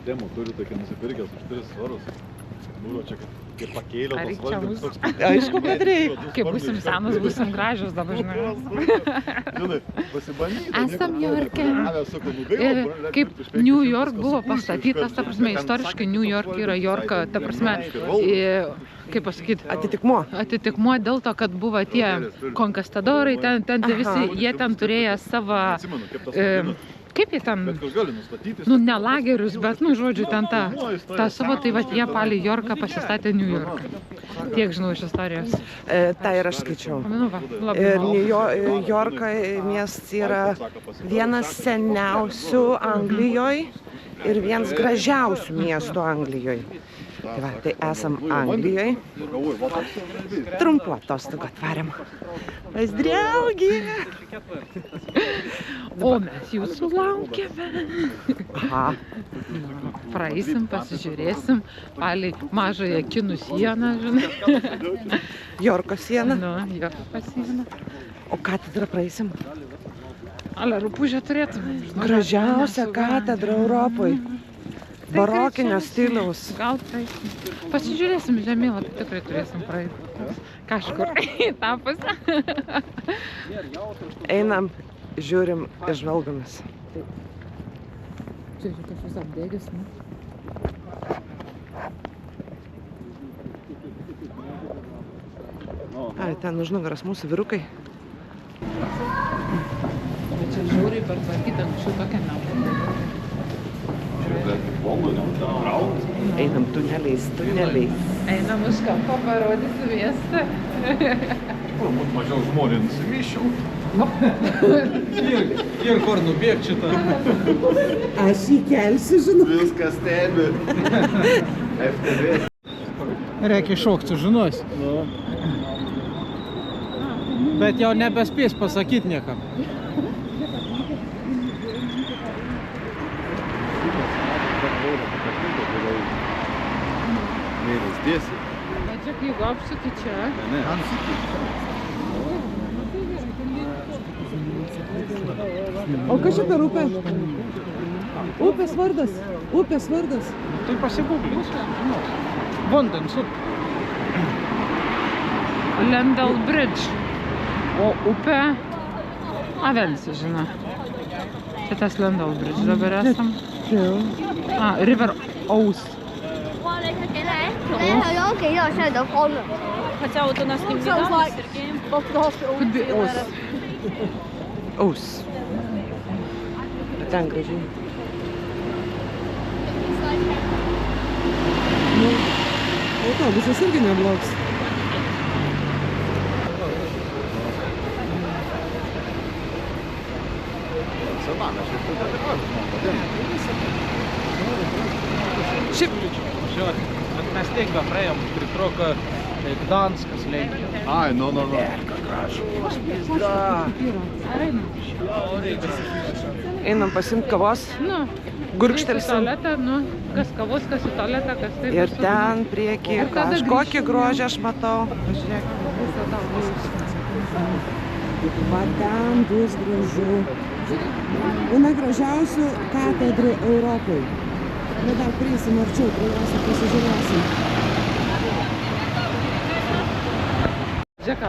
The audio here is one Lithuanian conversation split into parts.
Temų turi tokį nusipirkęs už 3 svarus. Buvo čia kaip pakėlė tos valdymus toks. Aišku, kad reikia. Kai būsim senas, būsim gražios dabar, žinai. Žinai, pasibandyti. Esam Niujorke. Kaip New York buvo pastatytas, ta prasme, istoriškai New York yra Yorka, ta prasme, kaip pasakyti, atitikmuo dėl to, kad buvo tie konkastadorai, ten visi, jie ten turėjo savo, kaip jie ten, nu ne lagerius, bet, nu žodžiu, ten tą savo, tai va, jie palei Yorką pasistatė New Yorką. Tiek žinau iš istorijos. Tai ir aš skaičiau. Nu va, labai Ir malonu. New Yorko miestas yra vienas seniausių Anglijoje ir vienas gražiausių miestų Anglijoje. Tai va, tai esam Anglijoje. Trumpu atostogų atvarėm. Pas draugį. O mes jūsų laukiame. Aha. Praeisim, pasižiūrėsim, palei mažąją kinų sieną, žinai. Jorko siena. Nu, Jorko sieną. O katedrą praeisim. Ale rupūžę turėtume. Gražiausia katedra Europoje. Barokinio stiliaus. Gal praeisim. Pasižiūrėsim žemėlapį, tikrai turėsim praeiti. Kažkur į tą pusę. Einam, žiūrim ir žvalgomės. Čia kažkas apdėgęs, ne? Ai, ten už nugaras mūsų vyrukai. Bet čia žiūriai per tvarkytą, anksčiau tokia nebuvo. Einam tuneliais. Einam už kampą parodyti miestą. Turbūt mažiau žmonių nusivyščiau. Ir kur nubėg šitą. Aš įkelsiu, žinau. Viskas stebi. FTV. Reikia šokti, sužinos. Bet jau nebespės pasakyti niekam. Mėlis dėsi. Bet čia, jeigu apsuki čia. Ne. O kas čia per upę? Upės vardas. Tai pasigūglins. Vandens upė. Lendal Bridge. O upė Avensi, žinai. Čia tas Lendal Bridge dabar esam. River Ouse. Could be Ouse. Aus. Ten gražiai. Autobusas irgi neblogs. Šiaip. Mes tiek be praėjom, pritrauko Gdanskas Lenkija. Ai, nu. Einam pasimt kavos. Nu, Gurkštelsim. tualetą, nu, kas kavos, kas į tualetą, kas taip. Ir ten priekį kažkokį grožį aš matau. Pažiūrėk. Va ten bus gražu. Viena gražiausių katedrų Europoje. Bet dar prieisim arčiau, prie jos ir pasižiūrėsim. Žiūrėk,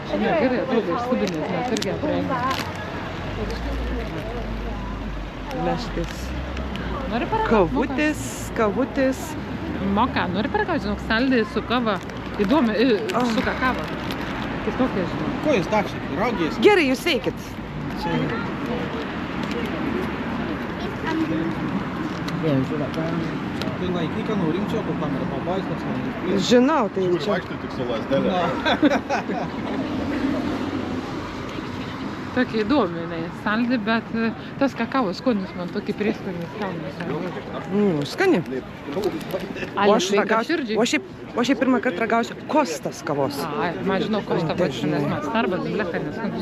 čia negerai atrodo išskubinės, mes irgi aprengę. Meškis. Nori paragauti? Kavutis. Moka, nori paragauti, žinok, saldai su kava. Įdomi, su kakava. Kitokia, žinok. Ko jis dakšė? Raugės? Gerai, jūs eikit. Čia. Tai laiky, kad nurimčiau, kur kamerą pabaistas. Žinau, tai Kur čia. vaikštai tik su lasdelė. Tokia įdomi, saldi, bet tas kakavos skonis man tokį prieskonis kalnas. Skani. O aš širdžiai. šiaip pirmą kartą ragausiu Kostas kavos. Ai, man žinau, Kosta pačiu, nes man Starbucks, blecha, neskonis.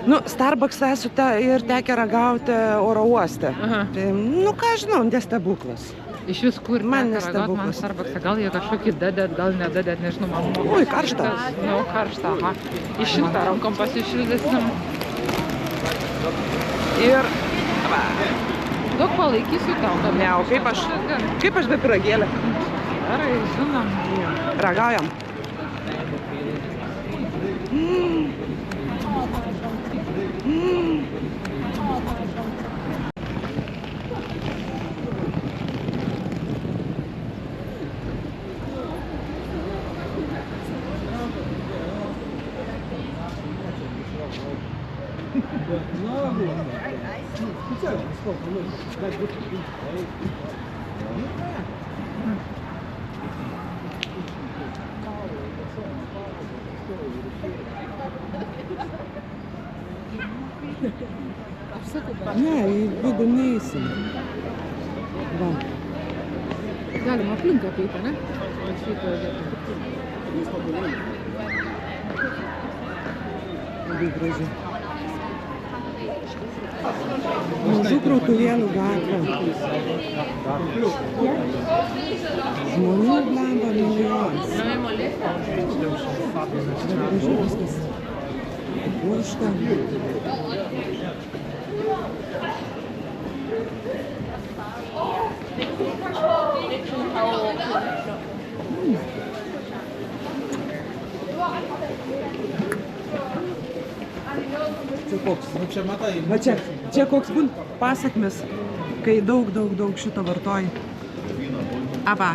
Nu, Starbucksą esu ir tekę ragauti oro uoste. Aha. Tai, nu ką žinau, nestebuklas. Iš vis kur Man teko ragaut, man nestebuklas. Starbucksą, gal jie kažkokį dadėt, gal nedadėt, nežinau, man. Ui, karšta. Nu, karšta, aha. Į šiltą rankom pasišildysim. Ir va, Daug palaikysiu tau. Ne, o kaip aš be pyragėlė? Gerai, žinom. Ragaujam. Ne, į vidų neįsim. Va. Galima aplink apeiti, ne? Labai graži. Mažų krautuvėlių gatvė. Žmonių blemba milijonas. Graži viskas. Puršta. Čia koks? Va čia koks būna pasakmes, kai daug šito vartoji. Aba.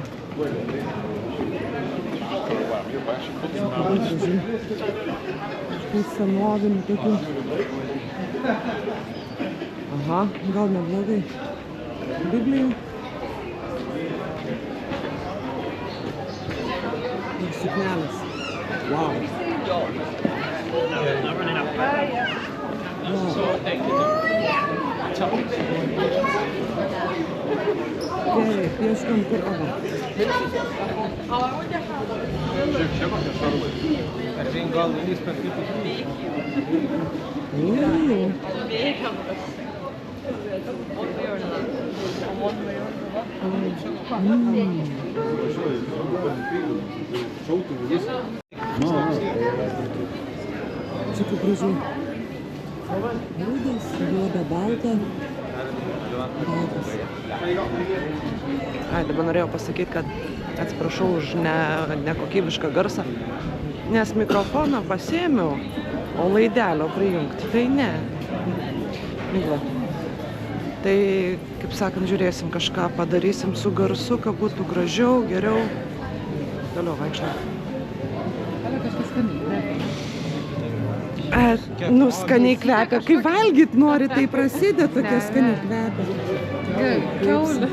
Štai senovinių tokių. Aha, gal neblogai. Biblijų. Ir suknelis. Wow. Gerai, ieškam kur ava. Gal lys per kitus. Čia kaip gražu. Rūdas, juoda, balta. Baltas. Ai, dabar norėjau pasakyti, kad atsiprašau už nekokybišką garsą, nes mikrofoną pasiėmiau, o laidelio prijungti, tai ne. Migla. Tai, kaip sakant, žiūrėsim kažką, padarysim su garsu, kad būtų gražiau, geriau. Toliau vaikščiau. Kažkas skaniai. Nu, skaniai kvepia. Kai valgyt nori, tai prasideda tokia skaniai kvepia. Kiaulė.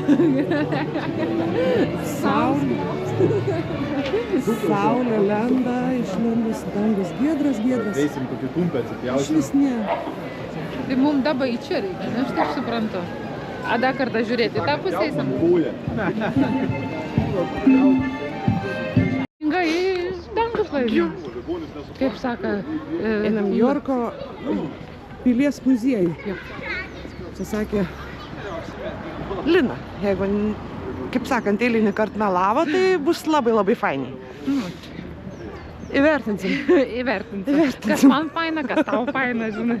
Saulė lenda, išlendus dangus giedras. Eisim kokį kumpę atsipjausim. Švis ne. Tai mums dabar į čia reikia, ne? Aš taip suprantu. A, dar kartą žiūrėti, tą pusę eisim. Pūlė. Inga į dangus laimė. Kaip saka... Einam Jorko pilies muziejų. Čia sakė Lina. Jeigu, kaip sakant, eilinį kartą melavo, tai bus labai fainiai. Įvertinsim. Kas man faina, kas tau faina, žinai.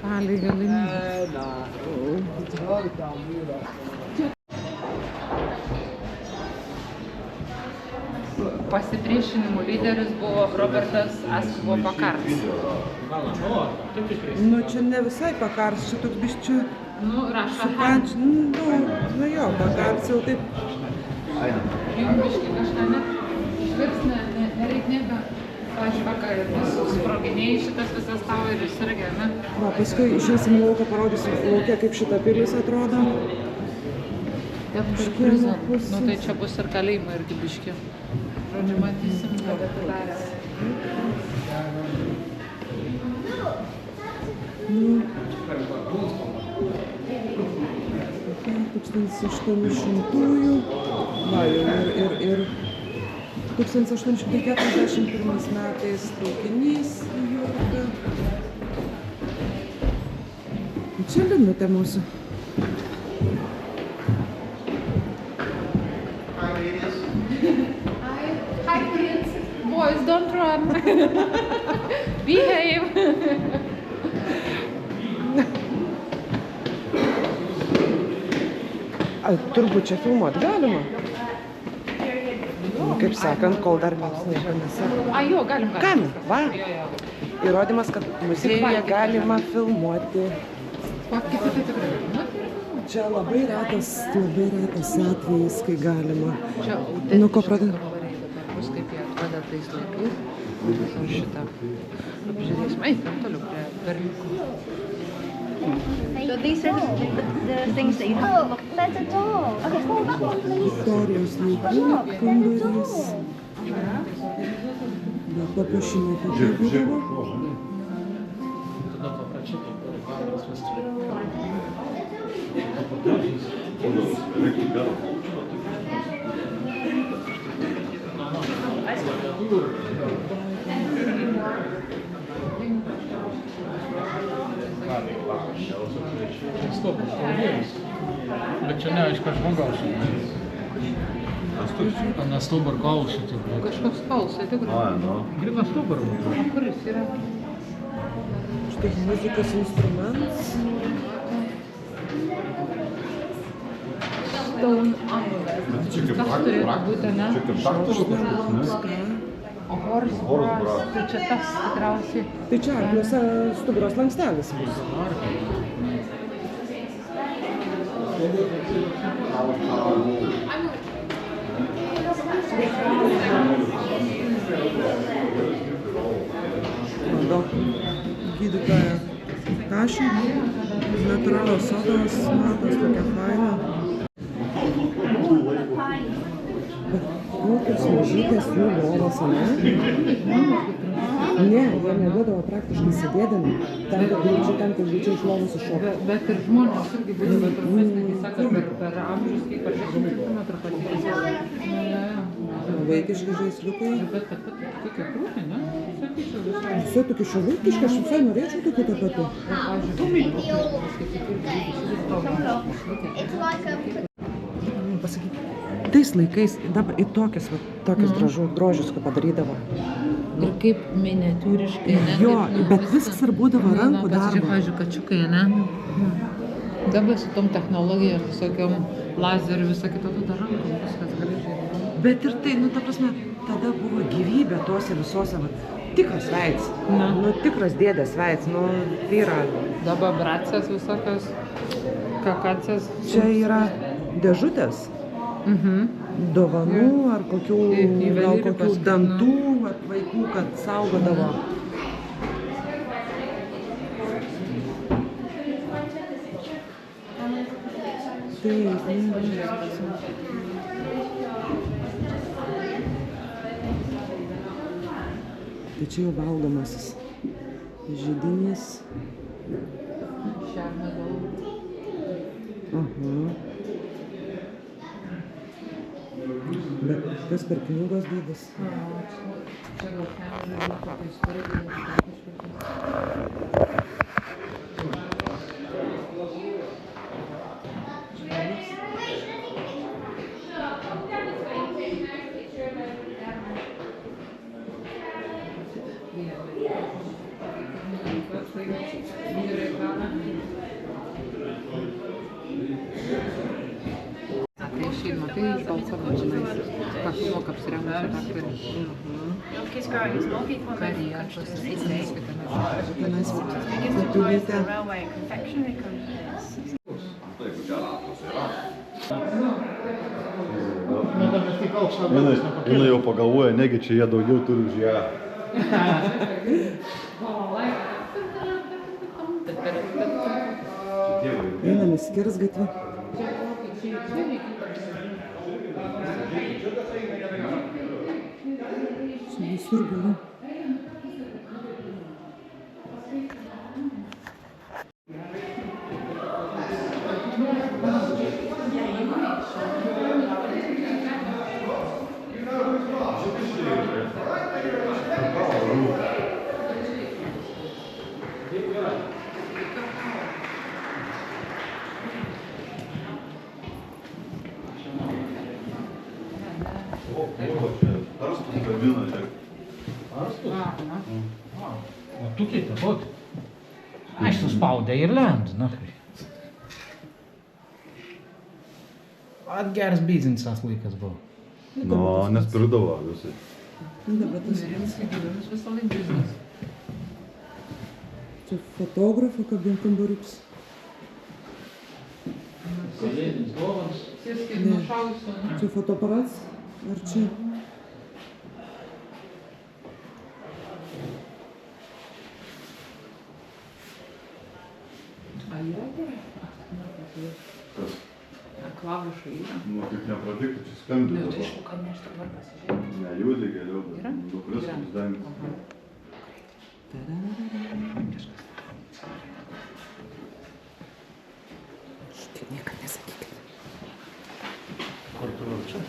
Palei galimybės. Pasipriešinimų lyderis buvo Robertas Ashuvo Pakarts. Nu, čia ne visai Pakarts, čia toks biščių... Nu, rašo Nu jo, Pakarts jau taip... Jums biškai kažką net išvirs, nereik nebe. Pavyzdžiui, vakar sproginėjai šitas visas tavo ir įsirgė, ne? Va, paskui išėsim lauką, parodysim lauke, kaip šita pilis atrodo. Nu, tai čia bus ir kalėjimai irgi biški. Žodžiu, matysim, kad atidarė. Nu, 1800-ųjų, va, ir 1841 metais traukinys į Jorką. Čia Linutė mūsų. Hi kids, boys don't run. Behave. Turbūt čia filmuot galima. Kaip sakant, kol dar mes nieko nesakome. A, jo, galim. Galima, va. Įrodymas, kad muziejuje galima filmuoti. Kiti tai tikrai. Čia labai retas atvejis, kai galima. Čia Nu, ko pradėjau? Bus kaip jie atveda tais laikais. Ir šitą apžiūrėsime. Eikim toliau prie berniukų. So these are the things that you have to look. There's a door. Okay, hold that one, please. Istorijos laikų kambarys. Bet papuošimai tokie būdavo. Bet čia neaišku, aš žmogaus. Na stubar kaulų šitai. Kažkoks kaulsai tikrai. Grinas stubar. Kuris yra? Štai muzikos instrumentas. Stone Amulet. Kas turėtų būti, ne? O Horsbras, tai čia tas tikriausiai. Tai čia arkliuose stuburos lankstelis bus. Mando gydytoja Kašį, natūralios sodos, matos tokia faina. Kokios mažytės jų lovos, ne? Ne, jie neduodavo praktiškai sėdėdami. Ten, kad greičiai iš lovos iššokti. Bet ir žmonės irgi būdavo trumpesnė, kai sako, per amžius, kaip ar 10 cm patys. Vaikiški žaisliukai. Bet tokia krūtė, ne? Sakyčiau visai. Visai tokia šiuolaikiška, aš visai norėčiau tokių tą patį. Pasakyti, tais laikais dabar į tokius drožius padarydavo. Ir kaip miniatiūriškai, ne? Jo, bet viskas ir būdavo rankų darbo. Čia, pavyzdžiui, kačiukai, ne? Dabar su tom technologijom, visokiom lazerių, visą kitą, tada rankom viskas gražiai. Bet ir tai, nu, ta prasme, tada buvo gyvybė tuose visuose, tikras veids. Nu, tikras dėdės veids, nu, tai yra. Dabar bracės visokios, kakacės. Čia yra dėžutės. Dovanų ar kokių, gal kokių dantų ar vaikų, kad saugodavo. Taip, tai čia jau valgomasis židinys. Aha. Bet kas per knygos dydis? Čia gal ten kokia istorija. Jinai jau pagalvoja, negi čia jie daugiau turi už ją. Einame skersgatvį. Čia visur gali. O tu kitą, ot. Aš suspaudė ir lent, na. Atgeras bizinsas laikas buvo. Nu, nes pirdavo visai. Dabar tas Visą laiką biznis. čia fotografo kambariuks. Kalėdinis dovanas. Sėskit nušausiu. Čia fotoaparats? Ar čia? A yra gerai? Kas? Klavišai yra. Nu, kaip nepradėktų, čia skambina. Ne, tai aišku, kad nešti tvarkas, žiūrėk. Ne, judė geriau, bet Yra? dukris Yra. vis dangis. Tik niekad nesakykit. Kur tu vėl čia?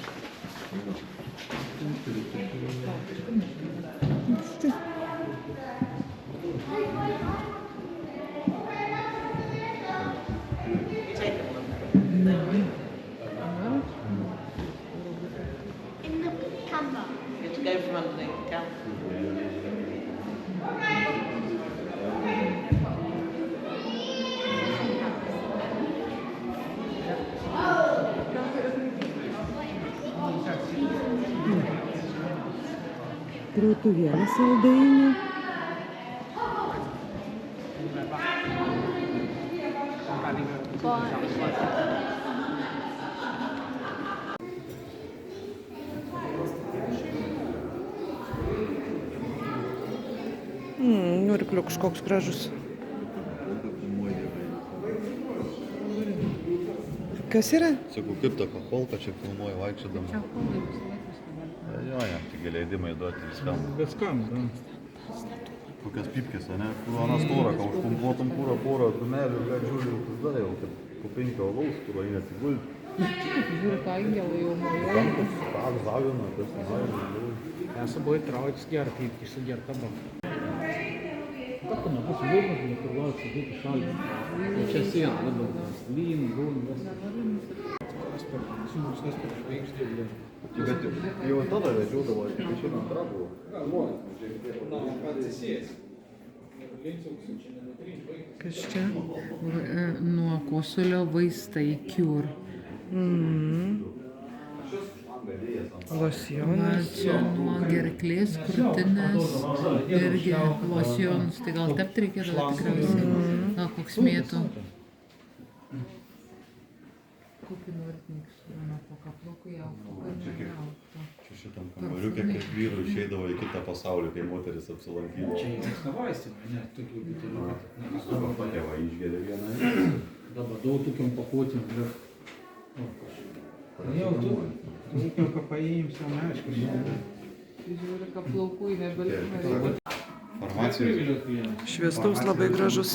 In the camera. It's go from underneath, down. Krautuvėlė saldainių. Arkliukas koks gražus. Kas yra? Sakau, kaip ta kacholka čia filmuoja vaikščiodama. Čia holai visą laiką viską. Jo, tik leidimai duoti viskam. Viskam, da. Kokias pypkės, ne? Kurą storą, ką užpumpuotum porą tunelių, gal žiūriu, tada jau, kad po 5 alaus, kurą jį atsigulti. Žiūrėk, ką angelai jau mojuoja. Kampas, tak, zavina, tas zavina. Я с собой травить с герки, с герком. Как она будет выглядеть, не круглаться, где-то шалит. Сейчас я надо лин, гон, Bet jau tada vežiodavo, tik išėjom antrą buvo. Kas čia? Nuo kosulio vaistai Cure. Losjonas. Čia nuo gerklės, krūtinės irgi losjonus. Tai gal tepti reikėtų tikriausiai. Gal koks mėtų. Kokį norit miksų, nuo po kaplukų jau. Čia šitam kambariukė, kaip vyrų išeidavo į kitą pasaulį, kai moteris apsilankydavo. Čia jau nevaistymai, ne, tokių bitelių. Tokia va išgeria vieną. Dabar daug tokiam pakuotėm. Jau tu, ką paimsi, aišku. Žiūri, ką plaukų į nebelikimą. Farmacijos. Šviestaus labai gražus.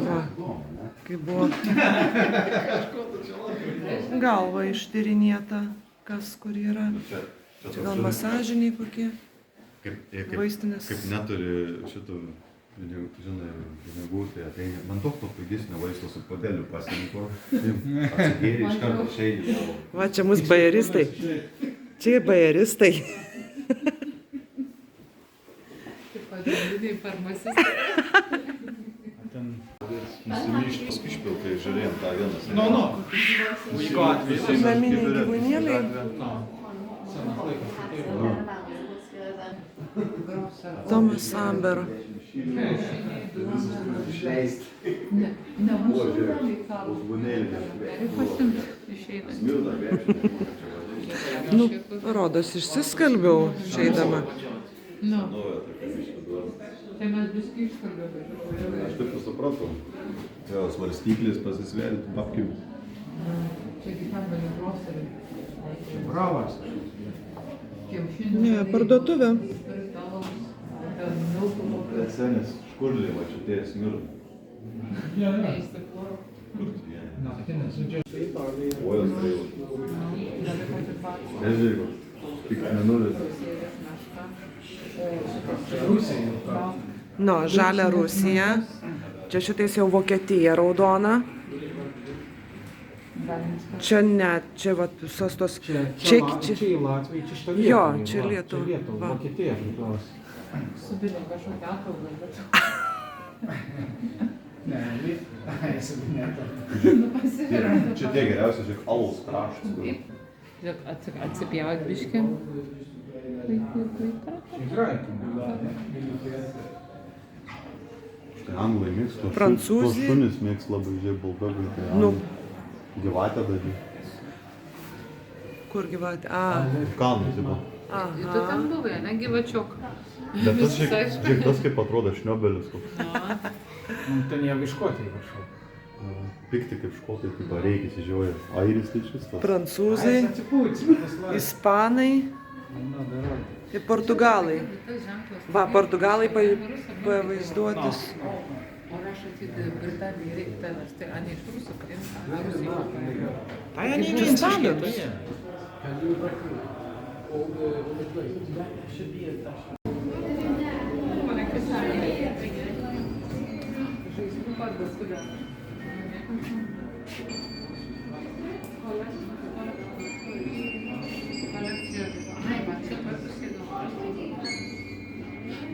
Va, kaip buvo galva ištyrinėta, kas kur yra. Čia gal masažiniai kokie, vaistinės. Kaip neturi šitų pinigų, tai ateina. Man toks papigesnio vaisto su podeliu pasirinko. Atsigėrė iš karto išeidė. Va, čia mūsų bajeristai. Čia bajeristai. Kaip pagrindiniai farmacistai. Nusimyšti paskui išpilkai žiūrėjom tą vieną. Naminiai gyvūnėliai. Tomas Amber. Ne mūsų reikalo. Kaip pasimt išeina. Nu, rodos, išsiskalbiau išeidama. Nu. Tai mes viskį iškalbėjome. Aš taip supratau. Jo, svarstyklis pasisvėrėt babkių. Čia gyvename groseriai. Bravas. Ne, parduotuvė. Senis škurlį mačiutėjęs mirų. Ojos kreivas. Nežiūrėjau. Tik nenulis. Nu, žalia Rusija. Čia šitais jau Vokietija raudona. Čia ne, čia vat visos tos... Čia Latvija, čia šitą Lietuvą. Jo, čia Lietuva. Čia Lietuva, Va. Vokietija priklauso. Subilim kažkokią atraudą, bet... Ne, esu ne. Čia tie geriausia, žiūrėk, alaus kraštas. Atsipjaut biškį. Tai anglai mėgsta. Prancūzai. Tos šunis mėgsta labai, žiūrėk, buldogai. Tai Nu. Gyvatę darė. Kur gyvatė? Kalnai, tipo. Tu ten buvai, ne, gyvačiuk? Bet tas, žiūrėk, tas kaip atrodo šniobelis. Ten jie viškotai kažko. Pikti kaip škotai, kaip reikia įsižiūrė. Airis tai šis tas. Prancūzai, ispanai ir portugalai. Va, portugalai pavaizduotis. O rašot į Britaniją reikia tavęs, tai Anė iš Rusų paimta. Tai jie čia stalius.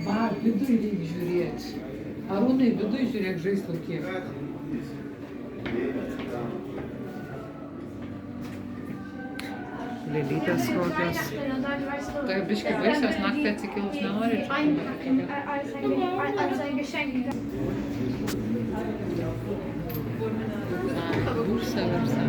Va, viduj reikia žiūrėti. Arūnai, viduj žiūrėk žaislų kiek. Lėlytės kokios. Tai biški baisios, naktį atsikilus nenori. Bursa, versa.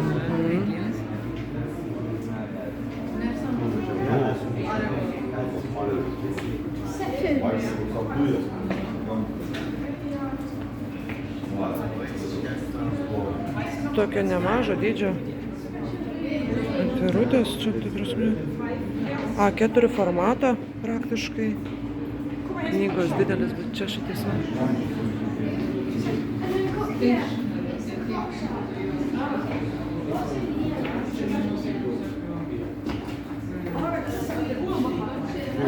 Tokio nemažo dydžio. Atvirutės čia, tai prasme. A4 formato praktiškai. Knygos didelis, bet čia šitais.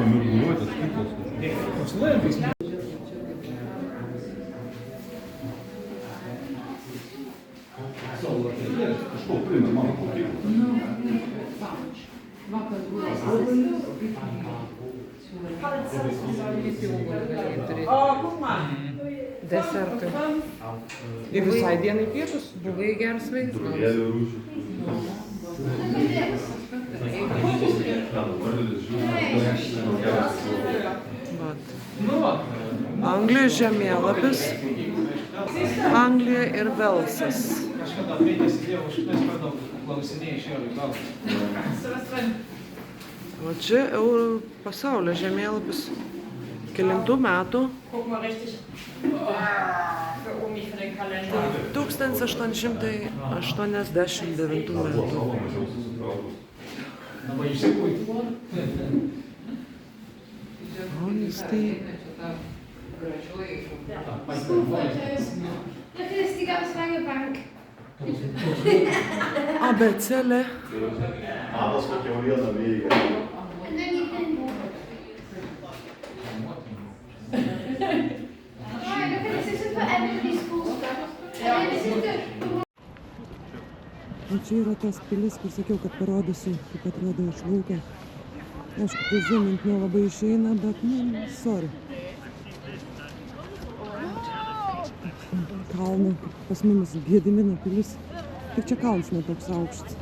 Mirguliuotas kitas. Kažko primė mano mokyklą. Desertui. Ir visai dienai pietus. Buvai geras vaikas. Drugėlių rūšių. Anglijos žemėlapis. Anglija ir Velsas. Kažkada mėnesį dievo šitais pradau klausinėjai iš jo gal. O čia pasaulio žemėlapis. Kelintų metų. 1889 metų. Labai išsikūjų. Honesty. School photos. Look at this, you got a Swanger bank. Abėcėlė. Adas kokia viena veikia. And then you can... Alright, look at this, this is for everybody's school stuff. And then this is the... O čia yra tas pilis, kur sakiau, kad parodysiu, kaip atrodo iš lauko. Aišku, tai zoomint nelabai išeina, bet, sorry. Kalno, pas mumis Gedimino pilis. Tik čia kalnas ne toks aukštas.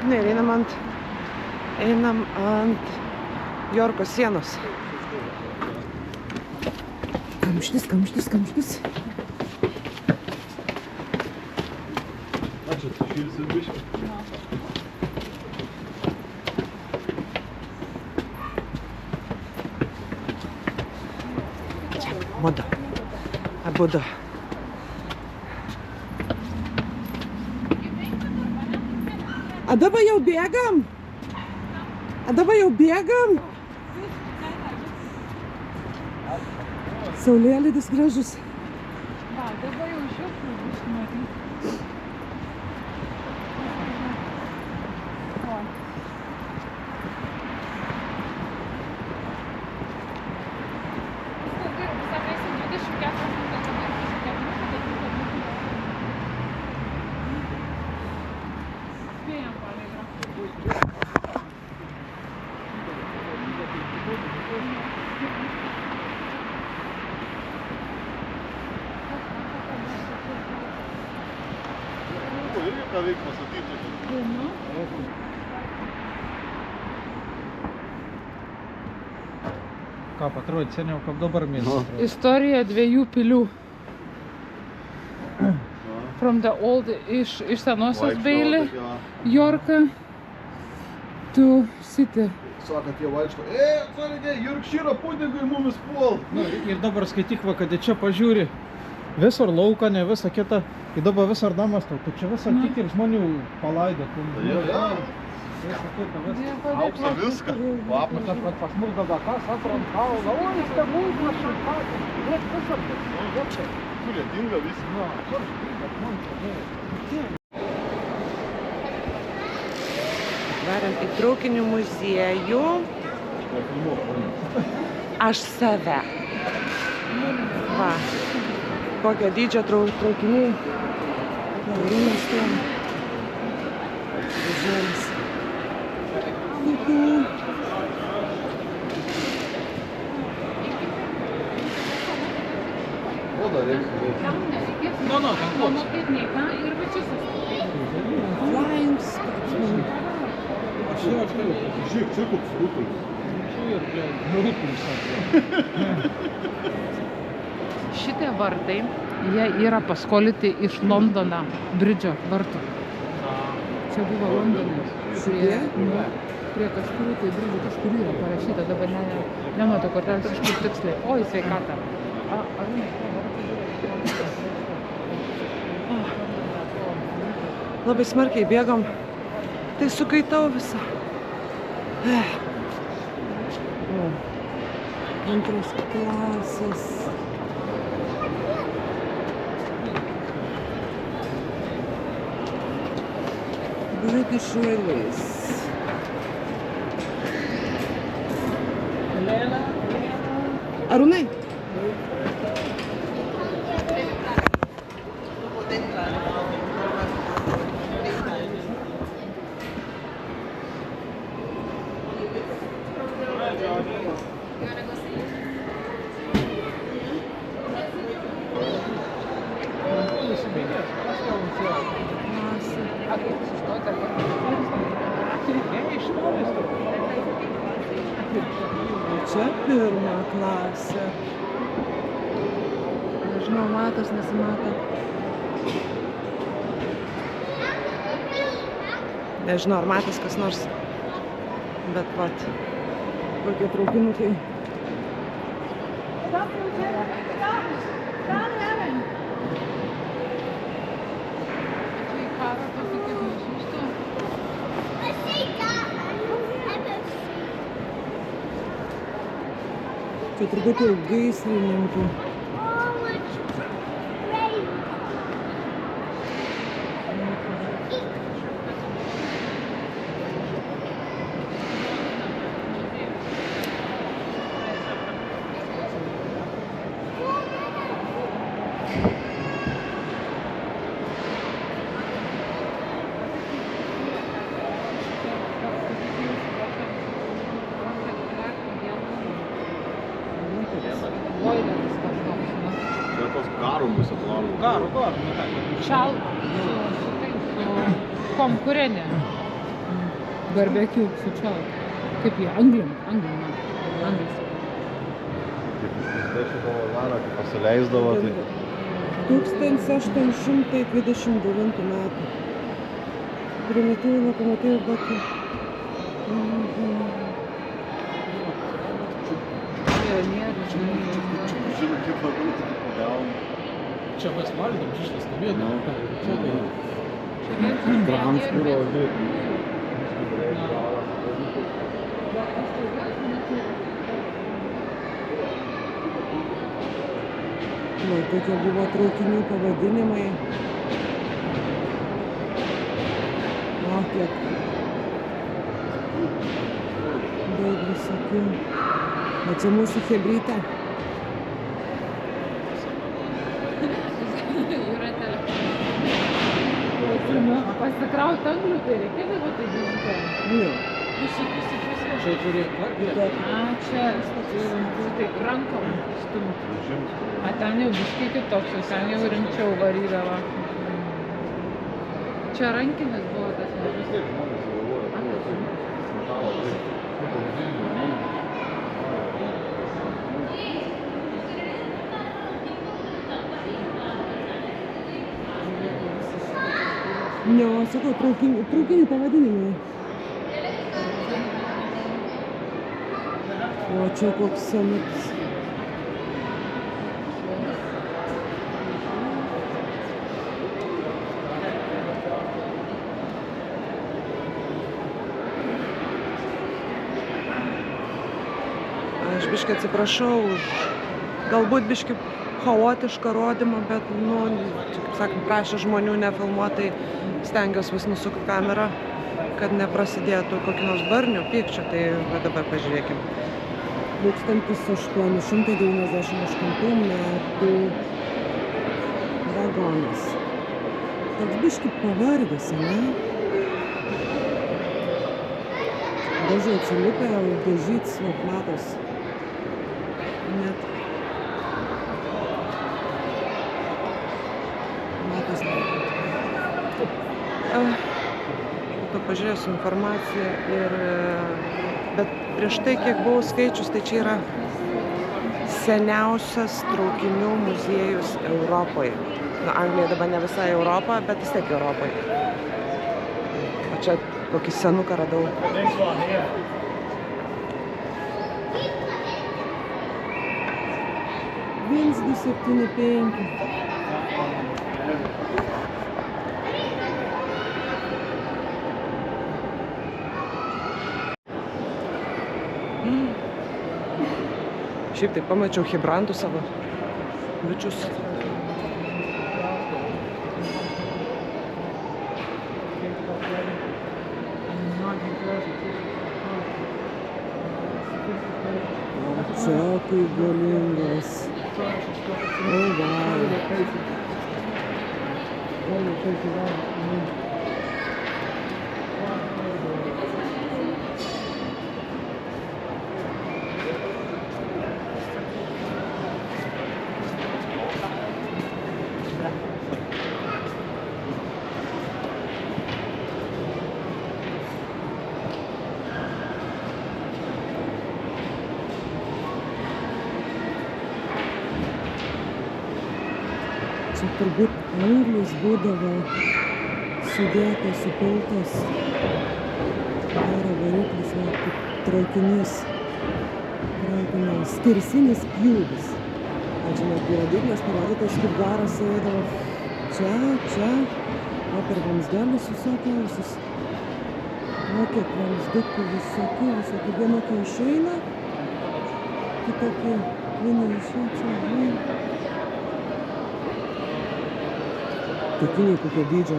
Ne, einam ant Jorko sienos. Kamštis. Ačiū, tu šilsi biškį. Moda. Abudu. A dabar jau bėgam? Saulėlydis gražus. Va, dabar jau šiukšlių bus matyti. ką veik pasakyti. Ką patrodė seniau, kaip dabar miestas. Istorija 2 pilių. From the old, iš senosios Bailey, Yorką, to city. Sako, tie vaikšto, atsargiai, Yorkshire pudingai mumis puol. Ir dabar skaityk, va, kad čia pažiūri visur lauką, ne visą kitą. Ir dabar visur namas tau, tai čia visą kiek ir žmonių palaidotų. Auksa viską. Apmeta, kad pas mus dabar kas atrant kalną, oi, stebūdų, šimtatį. Bet visur, bet Kurie dinga visi. Atvarėm į traukinių muziejų. Aš save. Va. Kokio dydžio traukiniai. Laurynas ten. Važiuolis. No, ten koks. Flying Aš jau žiūrėk, čia koks rūpais. Šitie vartai, jie yra paskolinti iš Londono bridžo vartų. Čia buvo Londone. Prie kažkurių tai bridžų kažkur yra parašyta, dabar nematau kortelės iš kur tiksliai. Oi, sveikata. Labai smarkiai bėgom. Tai sukaitau visą. Antros klasės. British Railways. Arūnai? Čia pirma klasė. Nežinau, matos, nesimato. Nežinau, ar matęs kas nors. Bet vat, kokie traukinukai. Čia turbūt jau gaisrininkų. Garo. Čal. Konkurenė. Barbecue su čal. Kaip jie, anglim. Anglis. Kai pasileisdavo, tai... 1829 metų. Primityviai lokomotyvų bakų. Žinau, kaip labiau, tai pagauna. Čia mes valdom, čia šis navėdam. Transpūro vėtų. Na, tokie buvo traukinių pavadinimai. O, kiek daug visokių. O čia mūsų chebrytė. Pasikraut anglių, tai reikėdavo tai daryti? Ne. Čia turi Čia taip rankom stumti. Ten jau biškai kitoks, ten jau rimčiau varydavo. čia rankinis buvo tas medžius. Ne, sakau, traukinių pavadinimai. O čia koks senutis. Aš biškį atsiprašau už galbūt biškį chaotišką rodymą, bet, nu, kaip sakant, prašė žmonių nefilmuoti, tai stengiuosi vis nusukti kamerą, kad neprasidėtų kokį nors barnių, pykčio, tai va dabar pažiūrėkim. 1898 metų vagonas. Toks biškį pavargęs, ne? Dažai atsilipę, dažyts, matos. Net. Matos. Pažiūrėsiu informaciją ir... Bet prieš tai, kiek buvau skaičius, tai čia yra seniausias traukinių muziejus Europoje. Nu, Anglija dabar ne visai Europa, bet vis tiek Europoje. O čia kokį senuką radau. Next one, here. 1275. Šiaip tai pamačiau hibrantų savo bičius. Čia kaip galingas. O, vau. Čia turbūt anglis būdavo sudėtas, supiltas. Varo variklis, kaip traukinys. Skersinis pjūvis. O čia net rodiklis parodytas, kaip garas eidavo čia, o per vamsdelius visokiausius. O kiek vamsdukų visokių. Vienokie išeina, kitokie vieni išeina. Takiniai kokio dydžio.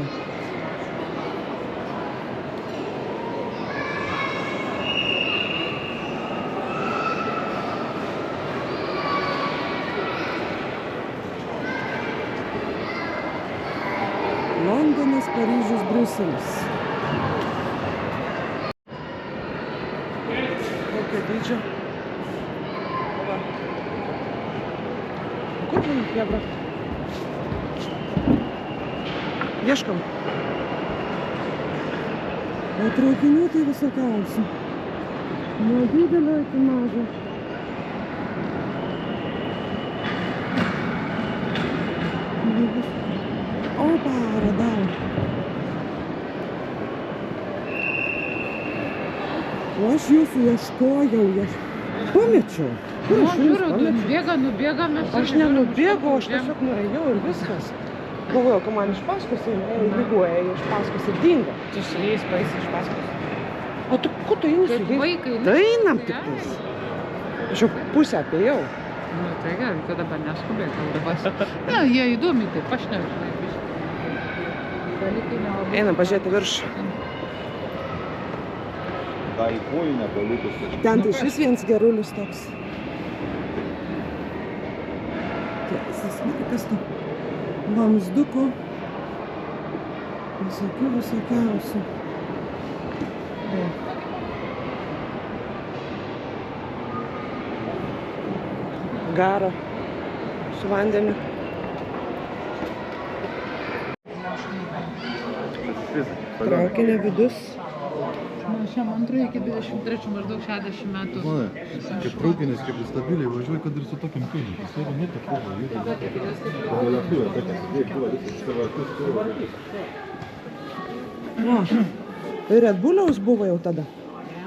Londonas, Paryžius, Briuselis. Kokio dydžio. Kur man jebra? Ieškam. O traukinių tai visokiausių. Nuo didelio iki mažo. Opa, radau. O aš jūsų ieškojau, pamečiau. Kur aš jūsų pamečiau? Nubėga, mes... Aš nenubėgau, aš tiesiog nuėjau ir viskas. Galvojau, kad man iš paskos lyguoja, iš paskos ir dingo. Tu su jais paisi iš paskos. O tu, ko tu eini su Kaip jais? vaikai. Tai einam tik tais. Aš jau pusę apėjau. Nu, tai gerai, kad dabar neskubėk, dabar. Ne, jie įdomi, taip, aš nežinau. Einam pažiūrėti viršų. Tai kojinė palikus. Ten tai šis vienas gerulis toks. Kas tu? Vamsdukų. Visokiausių. Garo su vandeniu. Traukinio vidus. Nu, šiam antrui iki 23 maždaug 60 metų. Kaip traukinis, kaip stabiliai važiuoji, kad ir su tokiam kėdžiu. Tai yra ne tokia Va. Red Bullaus buvo jau tada.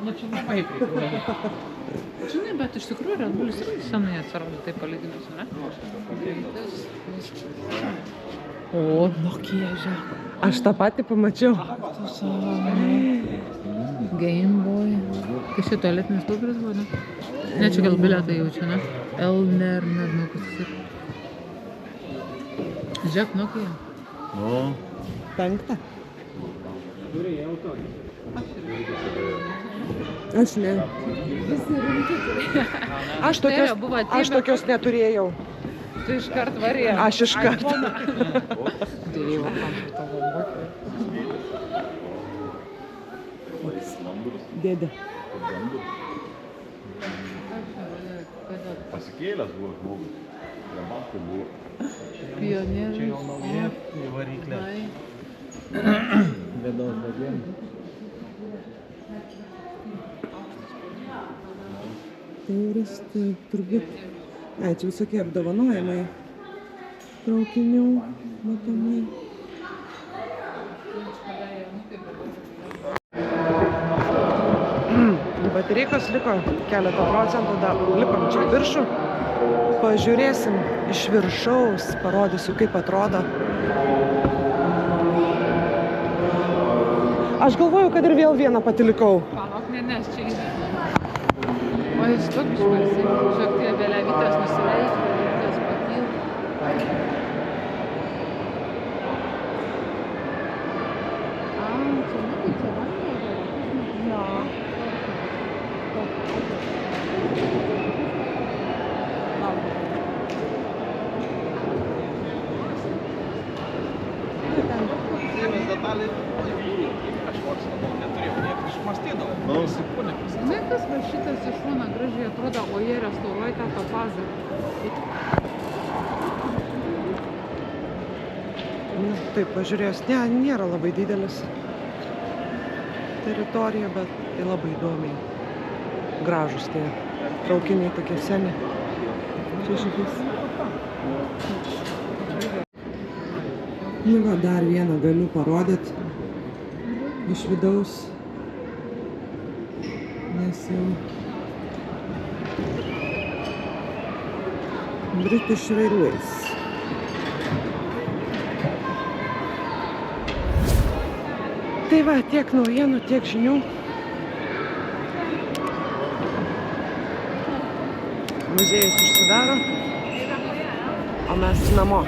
Nu, čia labai priklauso. Žinai, bet iš tikrųjų Red Bullis irgi senai atsirado taip palyginus, ne? Greitas, O, Nokia, žiūrėk. Aš tą patį pamačiau. Game Boy. Kas čia tualetinis popierius buvo, ne? Ne, čia gal bilietai jau čia, ne? Elner, nežinau, kas jis yra. Žiūrėk, Nokia. Nu, 5. Aš ne. Aš tokios neturėjau. Tu iškart varė. Aš iškart. Dėdė. pasikėlęs buvo žmogus. Remarkai buvo. Pionierius. Čia jau nauja variklė. Bėdos dadien. Taurės, tai turbūt... Ai, čia visokie apdovanojimai. Traukinių, matomai. Baterijos liko keletą procentų, dar lipam čia į viršų. Pažiūrėsim iš viršaus, parodysiu, kaip atrodo. Aš galvoju, kad ir vėl vieną pati likau. Palauk, nes čia yra. O jis toks švarsi, šiek tiek vėliavytės nusileis, vėliavytės pakyl. Čia negi čia vangia? Jo. Žinai, kas va šitas iš šono gražiai atrodo, o jie restauruoja tą topazą. Taip, pažiūrėjus, nėra labai didelis teritorija, bet tai labai įdomiai. Gražus tie traukiniai tokie seni. Čia žygis. Nu va, dar vieną galiu parodyti iš vidaus. Nes jau British Railways. Tai va, tiek naujienų, tiek žinių. Muziejus užsidaro, o mes namo.